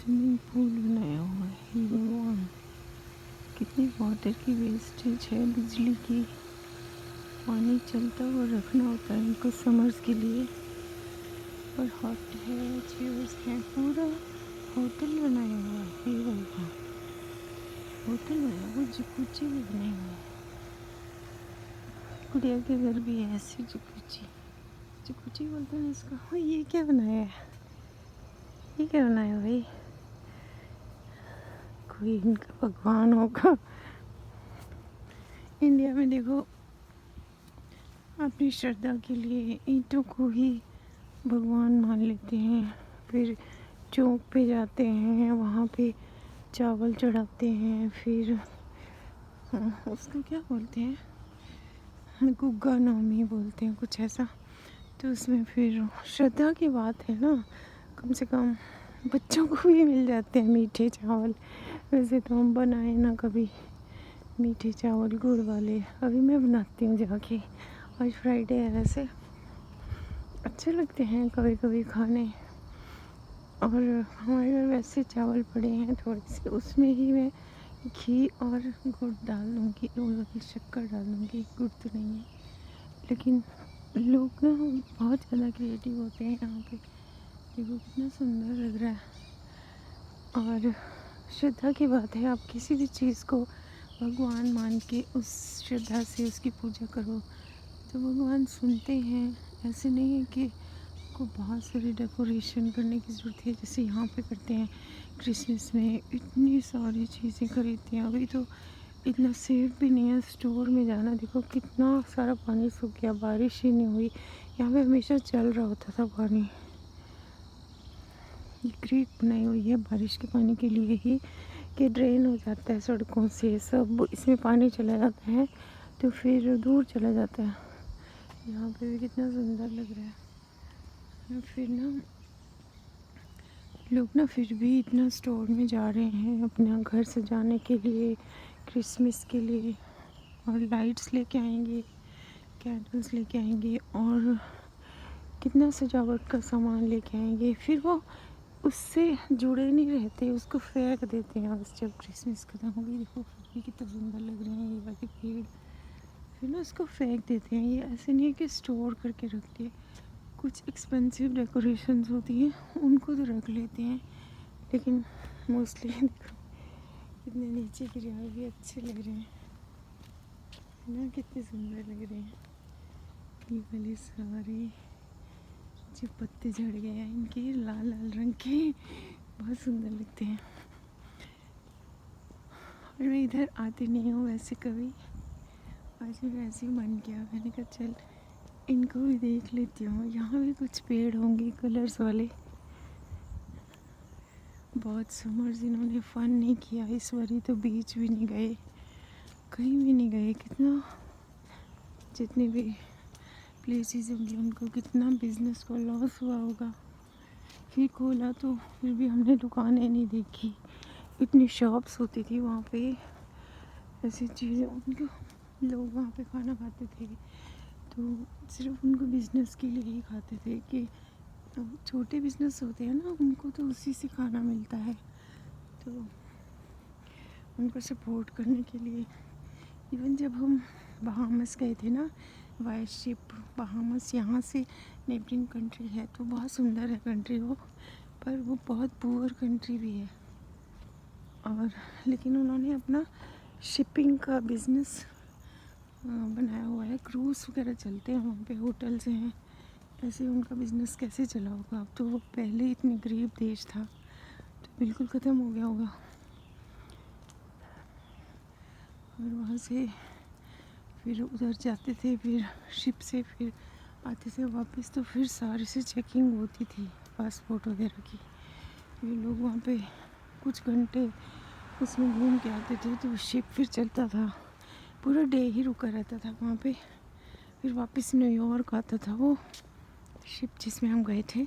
Swimming pool बनाया हुआ है। हे भगवान, कितनी वाटर की वेस्टेज है, बिजली की। पानी चलता हुआ रखना होता है इनको समर्स के लिए। और हॉट है, चेयर्स हैं, पूरा होटल बनाया हुआ है। हे भगवान, होटल बनाया वो जकूची भी बनाया हुआ है। गुड़िया के घर भी है ऐसी जकूची, जकूची बोलते हैं इसको। हाँ, ये क्या बनाया है, ये क्या बनाया भाई? कोई इनका भगवान होगा। इंडिया में देखो, अपनी श्रद्धा के लिए ईंटों को ही भगवान मान लेते हैं। फिर चौक पे जाते हैं, वहाँ पे चावल चढ़ाते हैं। फिर उसको क्या बोलते हैं, गुग्गा नवमी बोलते हैं कुछ ऐसा। तो उसमें फिर श्रद्धा की बात है ना, कम से कम बच्चों को भी मिल जाते हैं मीठे चावल। वैसे तो हम बनाए ना कभी मीठे चावल गुड़ वाले। अभी मैं बनाती हूँ जाके, आज फ्राइडे है। वैसे अच्छे लगते हैं कभी कभी खाने। और हमारे घर वैसे चावल पड़े हैं थोड़े से, उसमें ही मैं घी और गुड़ डाल दूँगी, शक्कर डाल दूँगी। गुड़ तो नहीं है, लेकिन लोग ना बहुत ज़्यादा क्रिएटिव होते हैं यहाँ पे। देखो कितना सुंदर लग रहा है। और श्रद्धा की बात है, आप किसी भी चीज़ को भगवान मान के उस श्रद्धा से उसकी पूजा करो तो भगवान सुनते हैं। ऐसे नहीं है कि को बहुत सारी डेकोरेशन करने की ज़रूरत है जैसे यहाँ पे करते हैं। क्रिसमस में इतनी सारी चीज़ें खरीदते हैं। अभी तो इतना सेफ भी नहीं है स्टोर में जाना। देखो कितना सारा पानी सूख गया, बारिश ही नहीं हुई। यहाँ पे हमेशा चल रहा होता था पानी। ये क्रीक बनाई हुई है बारिश के पानी के लिए ही, कि ड्रेन हो जाता है सड़कों से सब, इसमें पानी चला जाता है तो फिर दूर चला जाता है। यहाँ पे भी कितना सुंदर लग रहा है। फिर ना लोग ना फिर भी इतना स्टोर में जा रहे हैं अपना घर सजाने के लिए, क्रिसमस के लिए। और लाइट्स लेके आएंगे, कैंडल्स लेके आएंगे और कितना सजावट का सामान लेके आएंगे। फिर वो उससे जुड़े नहीं रहते, उसको फेंक देते हैं बस जब क्रिसमस खत्म हो गई। देखो ये कितना सुंदर लग रहे हैं ये वाले पेड़। फिर ना उसको फेंक देते हैं। ये ऐसे नहीं है कि स्टोर करके रखते हैं। कुछ एक्सपेंसिव डेकोरेशंस होती हैं उनको तो रख लेते हैं, लेकिन मोस्टली देखो कितने नीचे गिरे हुए भी अच्छे लग रहे हैं ना, कितने सुंदर लग रहे हैं। ये वाले सारे जो पत्ते झड़ गए हैं इनके लाल लाल रंग के, बहुत सुंदर लगते हैं। और मैं इधर आती नहीं हूँ वैसे कभी, आज भी वैसे ही मन किया, मैंने कहा चल इनको भी देख लेती हूँ। यहाँ भी कुछ पेड़ होंगे कलर्स वाले। बहुत समर्स इन्होंने फन नहीं किया इस बारी तो, बीच भी नहीं गए, कहीं भी नहीं गए। कितना जितने भी प्लेसेस होंगे उनको कितना बिजनेस को लॉस हुआ होगा। फिर खोला तो फिर भी हमने दुकानें नहीं देखी। इतनी शॉप्स होती थी वहाँ पे, ऐसी चीज़ें उनको लोग वहाँ पे खाना खाते थे तो सिर्फ उनको बिज़नेस के लिए ही खाते थे। कि छोटे बिज़नेस होते हैं ना उनको तो उसी से खाना मिलता है, तो उनको सपोर्ट करने के लिए। इवन जब हम बहामस गए थे ना, वाइट शिप बहामस, यहाँ से नेबरिंग कंट्री है तो बहुत सुंदर है कंट्री वो, पर वो बहुत पुअर कंट्री भी है। और लेकिन उन्होंने अपना शिपिंग का बिज़नेस बनाया हुआ है, क्रूज़ वगैरह चलते हैं वहाँ पे, होटल्स हैं। ऐसे उनका बिज़नेस कैसे चला होगा? अब तो वो पहले इतनी गरीब देश था तो बिल्कुल ख़त्म हो गया होगा। और वहाँ से फिर उधर जाते थे, फिर शिप से फिर आते थे वापस, तो फिर सारे से चेकिंग होती थी पासपोर्ट वगैरह की। फिर लोग वहाँ पे कुछ घंटे उसमें घूम के आते थे तो शिप फिर चलता था, पूरा डे ही रुका रहता था वहाँ पे। फिर वापस न्यूयॉर्क आता था वो शिप जिसमें हम गए थे।